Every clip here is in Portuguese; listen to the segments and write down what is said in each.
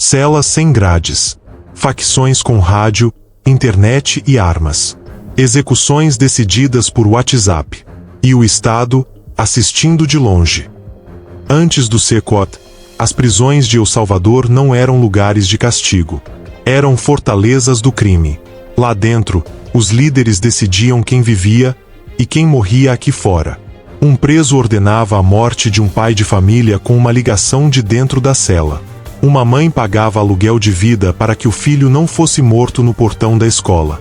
Celas sem grades. Facções com rádio, internet e armas. Execuções decididas por WhatsApp. E o Estado, assistindo de longe. Antes do CECOT, as prisões de El Salvador não eram lugares de castigo. Eram fortalezas do crime. Lá dentro, os líderes decidiam quem vivia e quem morria aqui fora. Um preso ordenava a morte de um pai de família com uma ligação de dentro da cela. Uma mãe pagava aluguel de vida para que o filho não fosse morto no portão da escola.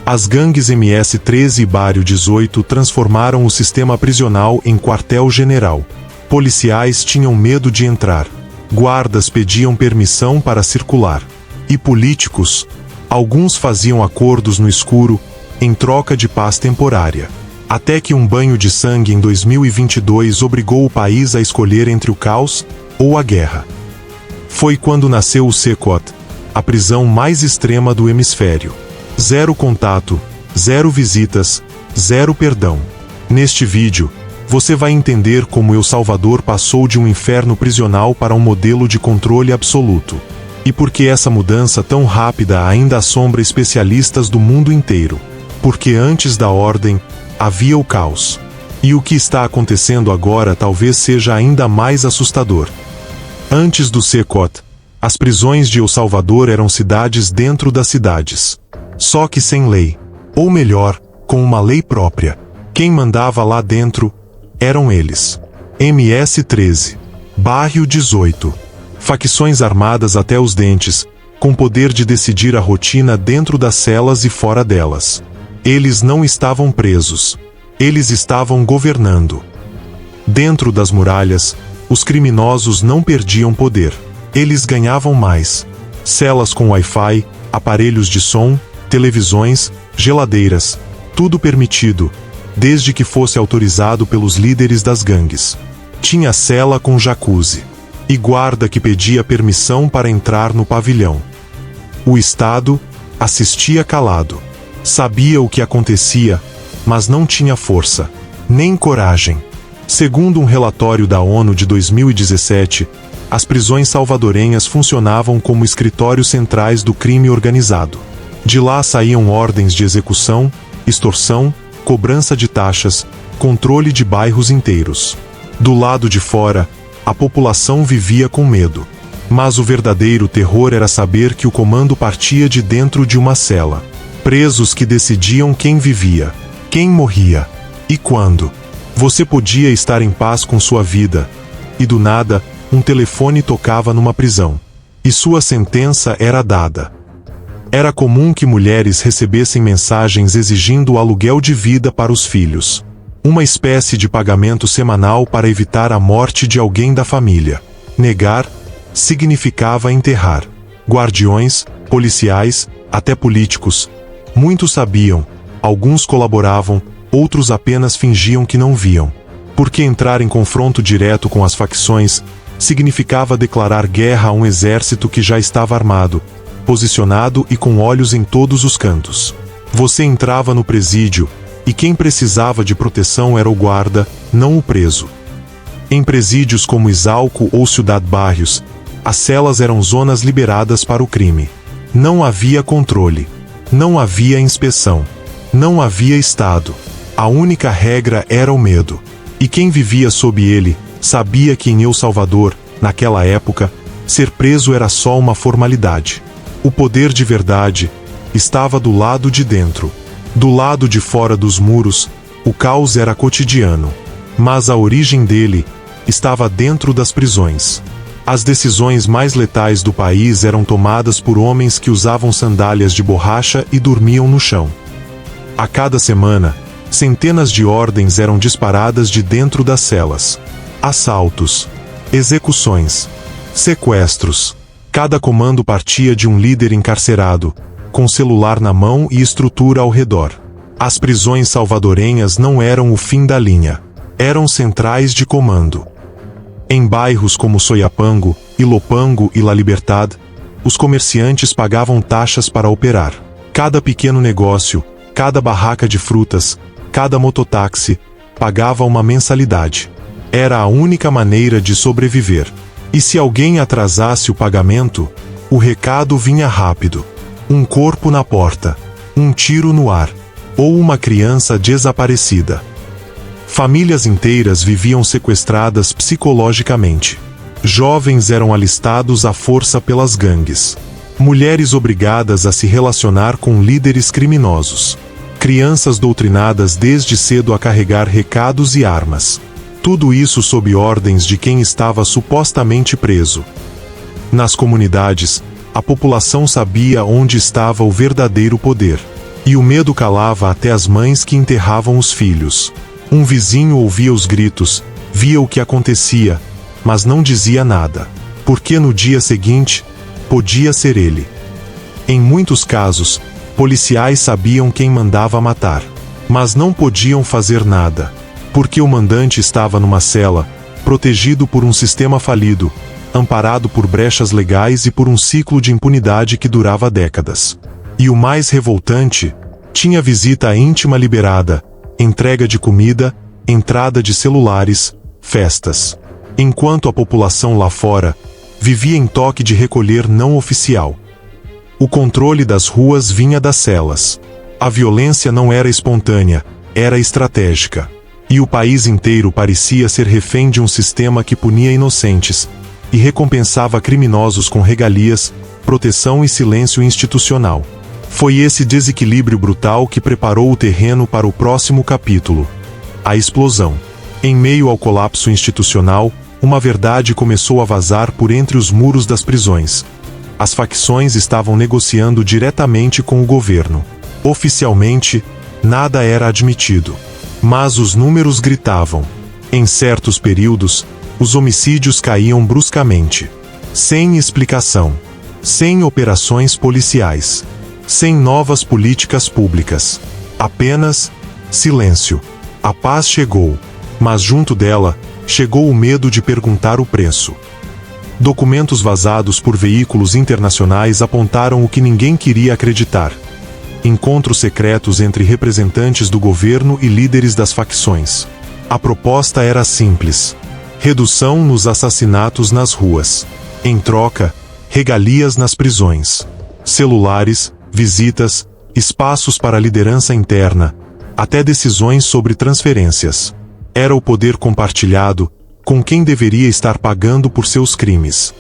As gangues MS-13 e Barrio 18 transformaram o sistema prisional em quartel-general. Policiais tinham medo de entrar. Guardas pediam permissão para circular. E políticos, alguns faziam acordos no escuro, em troca de paz temporária. Até que um banho de sangue em 2022 obrigou o país a escolher entre o caos ou a guerra. Foi quando nasceu o CECOT, a prisão mais extrema do hemisfério. 0 contato, 0 visitas, 0 perdão. Neste vídeo, você vai entender como El Salvador passou de um inferno prisional para um modelo de controle absoluto. E por que essa mudança tão rápida ainda assombra especialistas do mundo inteiro. Porque antes da ordem, havia o caos. E o que está acontecendo agora talvez seja ainda mais assustador. Antes do CECOT, as prisões de El Salvador eram cidades dentro das cidades. Só que sem lei. Ou melhor, com uma lei própria. Quem mandava lá dentro eram eles. MS-13. Barrio 18. Facções armadas até os dentes, com poder de decidir a rotina dentro das celas e fora delas. Eles não estavam presos. Eles estavam governando. Dentro das muralhas, os criminosos não perdiam poder. Eles ganhavam mais. Celas com Wi-Fi, aparelhos de som, televisões, geladeiras, tudo permitido, desde que fosse autorizado pelos líderes das gangues. Tinha cela com jacuzzi. E guarda que pedia permissão para entrar no pavilhão. O Estado assistia calado. Sabia o que acontecia, mas não tinha força, nem coragem. Segundo um relatório da ONU de 2017, as prisões salvadorenhas funcionavam como escritórios centrais do crime organizado. De lá saíam ordens de execução, extorsão, cobrança de taxas, controle de bairros inteiros. Do lado de fora, a população vivia com medo. Mas o verdadeiro terror era saber que o comando partia de dentro de uma cela. Presos que decidiam quem vivia, quem morria e quando. Você podia estar em paz com sua vida, e do nada, um telefone tocava numa prisão. E sua sentença era dada. Era comum que mulheres recebessem mensagens exigindo o aluguel de vida para os filhos. Uma espécie de pagamento semanal para evitar a morte de alguém da família. Negar significava enterrar. Guardiões, policiais, até políticos. Muitos sabiam, alguns colaboravam, outros apenas fingiam que não viam. Porque entrar em confronto direto com as facções significava declarar guerra a um exército que já estava armado, posicionado e com olhos em todos os cantos. Você entrava no presídio, e quem precisava de proteção era o guarda, não o preso. Em presídios como Izalco ou Ciudad Barrios, as celas eram zonas liberadas para o crime. Não havia controle. Não havia inspeção. Não havia Estado. A única regra era o medo. E quem vivia sob ele, sabia que em El Salvador, naquela época, ser preso era só uma formalidade. O poder de verdade estava do lado de dentro. Do lado de fora dos muros, o caos era cotidiano. Mas a origem dele estava dentro das prisões. As decisões mais letais do país eram tomadas por homens que usavam sandálias de borracha e dormiam no chão. A cada semana, centenas de ordens eram disparadas de dentro das celas. Assaltos, execuções, sequestros. Cada comando partia de um líder encarcerado, com celular na mão e estrutura ao redor. As prisões salvadorenhas não eram o fim da linha. Eram centrais de comando. Em bairros como Soyapango, Ilopango e La Libertad, os comerciantes pagavam taxas para operar. Cada pequeno negócio, cada barraca de frutas, cada mototáxi, pagava uma mensalidade. Era a única maneira de sobreviver. E se alguém atrasasse o pagamento, o recado vinha rápido. Um corpo na porta, um tiro no ar, ou uma criança desaparecida. Famílias inteiras viviam sequestradas psicologicamente. Jovens eram alistados à força pelas gangues. Mulheres obrigadas a se relacionar com líderes criminosos. Crianças doutrinadas desde cedo a carregar recados e armas. Tudo isso sob ordens de quem estava supostamente preso. Nas comunidades, a população sabia onde estava o verdadeiro poder. E o medo calava até as mães que enterravam os filhos. Um vizinho ouvia os gritos, via o que acontecia, mas não dizia nada, porque no dia seguinte, podia ser ele. Em muitos casos, policiais sabiam quem mandava matar, mas não podiam fazer nada, porque o mandante estava numa cela, protegido por um sistema falido, amparado por brechas legais e por um ciclo de impunidade que durava décadas. E o mais revoltante, tinha visita íntima liberada, entrega de comida, entrada de celulares, festas. Enquanto a população lá fora vivia em toque de recolher não oficial. O controle das ruas vinha das celas. A violência não era espontânea, era estratégica. E o país inteiro parecia ser refém de um sistema que punia inocentes e recompensava criminosos com regalias, proteção e silêncio institucional. Foi esse desequilíbrio brutal que preparou o terreno para o próximo capítulo. A explosão. Em meio ao colapso institucional, uma verdade começou a vazar por entre os muros das prisões. As facções estavam negociando diretamente com o governo. Oficialmente, nada era admitido. Mas os números gritavam. Em certos períodos, os homicídios caíam bruscamente. Sem explicação. Sem operações policiais. Sem novas políticas públicas. Apenas silêncio. A paz chegou, mas junto dela, chegou o medo de perguntar o preço. Documentos vazados por veículos internacionais apontaram o que ninguém queria acreditar. Encontros secretos entre representantes do governo e líderes das facções. A proposta era simples: redução nos assassinatos nas ruas. Em troca, regalias nas prisões. Celulares, visitas, espaços para liderança interna, até decisões sobre transferências. Era o poder compartilhado, com quem deveria estar pagando por seus crimes.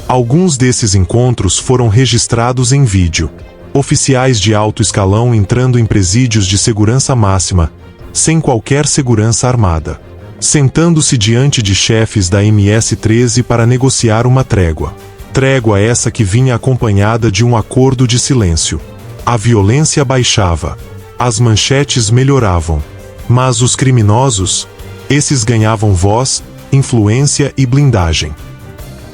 Alguns desses encontros foram registrados em vídeo. Oficiais de alto escalão entrando em presídios de segurança máxima, sem qualquer segurança armada. Sentando-se diante de chefes da MS-13 para negociar uma trégua. Trégua essa que vinha acompanhada de um acordo de silêncio. A violência baixava. As manchetes melhoravam. Mas os criminosos, esses ganhavam voz, influência e blindagem.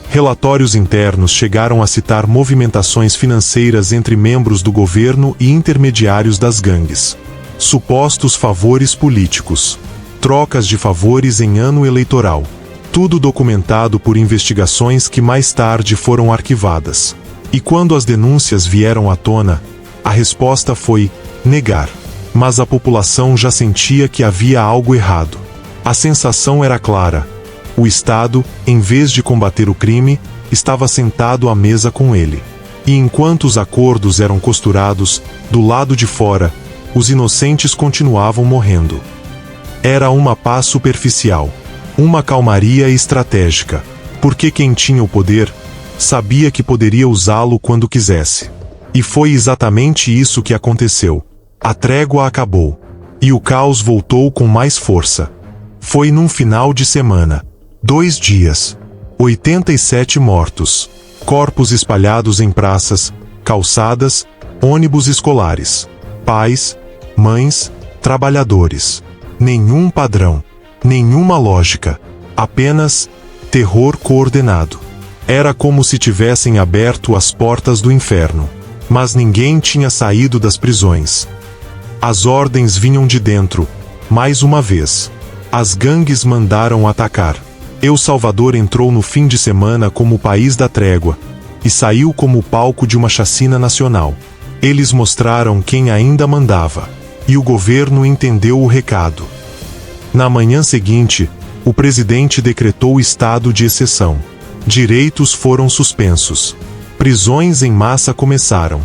Relatórios internos chegaram a citar movimentações financeiras entre membros do governo e intermediários das gangues. Supostos favores políticos. Trocas de favores em ano eleitoral. Tudo documentado por investigações que mais tarde foram arquivadas. E quando as denúncias vieram à tona, a resposta foi negar. Mas a população já sentia que havia algo errado. A sensação era clara. O Estado, em vez de combater o crime, estava sentado à mesa com ele. E enquanto os acordos eram costurados, do lado de fora, os inocentes continuavam morrendo. Era uma paz superficial. Uma calmaria estratégica. Porque quem tinha o poder, sabia que poderia usá-lo quando quisesse. E foi exatamente isso que aconteceu. A trégua acabou. E o caos voltou com mais força. Foi num final de semana. 2 dias. 87 mortos. Corpos espalhados em praças, calçadas, ônibus escolares. Pais, mães, trabalhadores. Nenhum padrão. Nenhuma lógica. Apenas terror coordenado. Era como se tivessem aberto as portas do inferno. Mas ninguém tinha saído das prisões. As ordens vinham de dentro. Mais uma vez. As gangues mandaram atacar. El Salvador entrou no fim de semana como o país da trégua. E saiu como o palco de uma chacina nacional. Eles mostraram quem ainda mandava. E o governo entendeu o recado. Na manhã seguinte, o presidente decretou estado de exceção. Direitos foram suspensos. Prisões em massa começaram.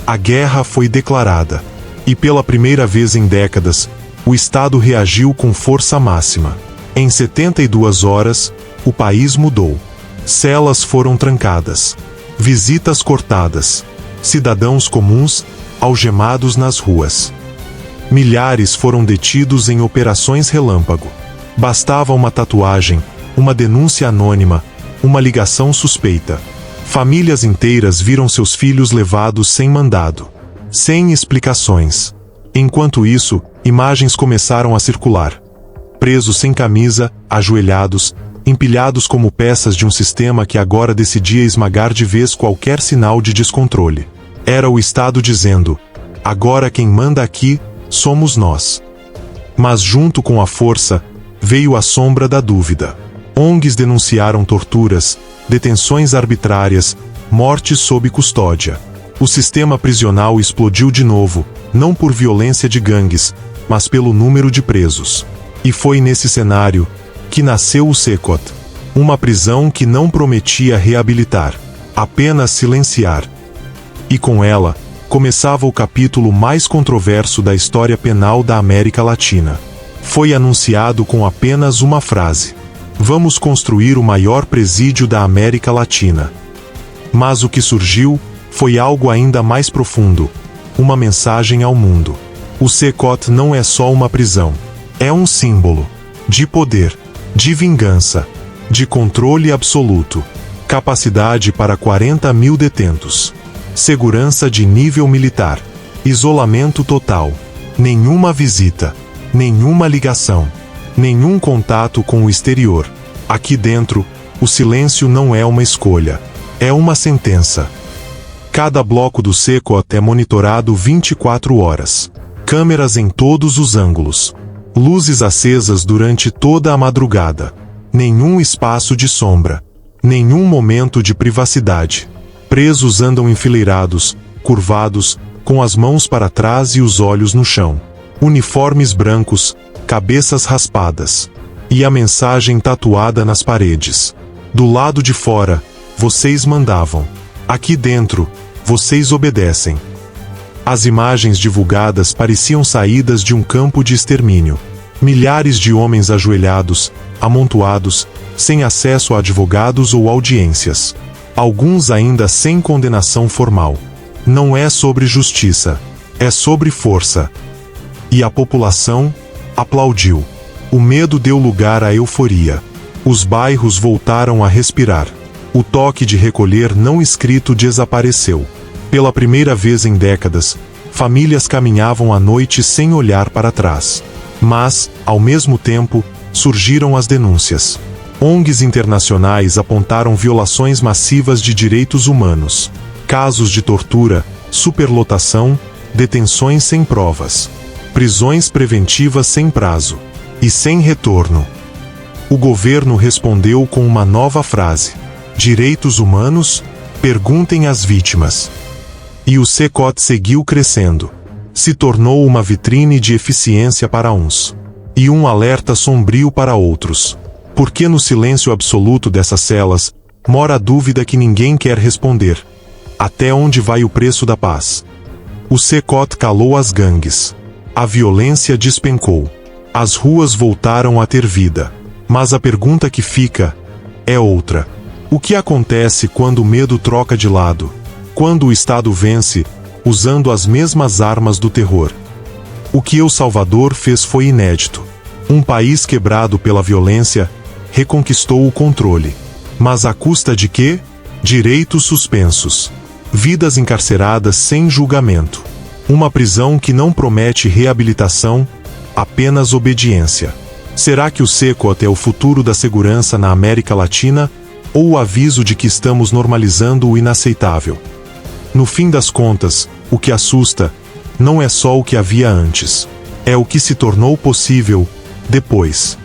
A guerra foi declarada. E pela primeira vez em décadas, o Estado reagiu com força máxima. Em 72 horas, o país mudou. Celas foram trancadas. Visitas cortadas. Cidadãos comuns, algemados nas ruas. Milhares foram detidos em operações relâmpago. Bastava uma tatuagem, uma denúncia anônima, uma ligação suspeita. Famílias inteiras viram seus filhos levados sem mandado, sem explicações. Enquanto isso, imagens começaram a circular. Presos sem camisa, ajoelhados, empilhados como peças de um sistema que agora decidia esmagar de vez qualquer sinal de descontrole. Era o Estado dizendo: agora quem manda aqui somos nós. Mas junto com a força, veio a sombra da dúvida. ONGs denunciaram torturas, detenções arbitrárias, mortes sob custódia. O sistema prisional explodiu de novo, não por violência de gangues, mas pelo número de presos. E foi nesse cenário que nasceu o CECOT, uma prisão que não prometia reabilitar, apenas silenciar. E com ela, começava o capítulo mais controverso da história penal da América Latina. Foi anunciado com apenas uma frase: vamos construir o maior presídio da América Latina. Mas o que surgiu foi algo ainda mais profundo, uma mensagem ao mundo. O CECOT não é só uma prisão. É um símbolo de poder, de vingança, de controle absoluto, capacidade para 40 mil detentos, segurança de nível militar, isolamento total, nenhuma visita, nenhuma ligação, nenhum contato com o exterior. Aqui dentro, o silêncio não é uma escolha, é uma sentença. Cada bloco do CECOT é monitorado 24 horas. Câmeras em todos os ângulos. Luzes acesas durante toda a madrugada. Nenhum espaço de sombra. Nenhum momento de privacidade. Presos andam enfileirados, curvados, com as mãos para trás e os olhos no chão. Uniformes brancos, cabeças raspadas. E a mensagem tatuada nas paredes. Do lado de fora, vocês mandavam. Aqui dentro, vocês obedecem. As imagens divulgadas pareciam saídas de um campo de extermínio. Milhares de homens ajoelhados, amontoados, sem acesso a advogados ou audiências. Alguns ainda sem condenação formal. Não é sobre justiça, é sobre força. E a população aplaudiu. O medo deu lugar à euforia. Os bairros voltaram a respirar. O toque de recolher não escrito desapareceu. Pela primeira vez em décadas, famílias caminhavam à noite sem olhar para trás. Mas, ao mesmo tempo, surgiram as denúncias. ONGs internacionais apontaram violações massivas de direitos humanos, casos de tortura, superlotação, detenções sem provas, prisões preventivas sem prazo e sem retorno. O governo respondeu com uma nova frase: direitos humanos? Perguntem às vítimas. E o CECOT seguiu crescendo. Se tornou uma vitrine de eficiência para uns. E um alerta sombrio para outros. Porque no silêncio absoluto dessas celas, mora a dúvida que ninguém quer responder. Até onde vai o preço da paz? O CECOT calou as gangues. A violência despencou. As ruas voltaram a ter vida. Mas a pergunta que fica é outra. O que acontece quando o medo troca de lado? Quando o Estado vence, usando as mesmas armas do terror? O que El Salvador fez foi inédito. Um país quebrado pela violência, reconquistou o controle. Mas à custa de quê? Direitos suspensos. Vidas encarceradas sem julgamento. Uma prisão que não promete reabilitação, apenas obediência. Será que o CECOT é o futuro da segurança na América Latina, ou o aviso de que estamos normalizando o inaceitável? No fim das contas, o que assusta não é só o que havia antes. É o que se tornou possível depois.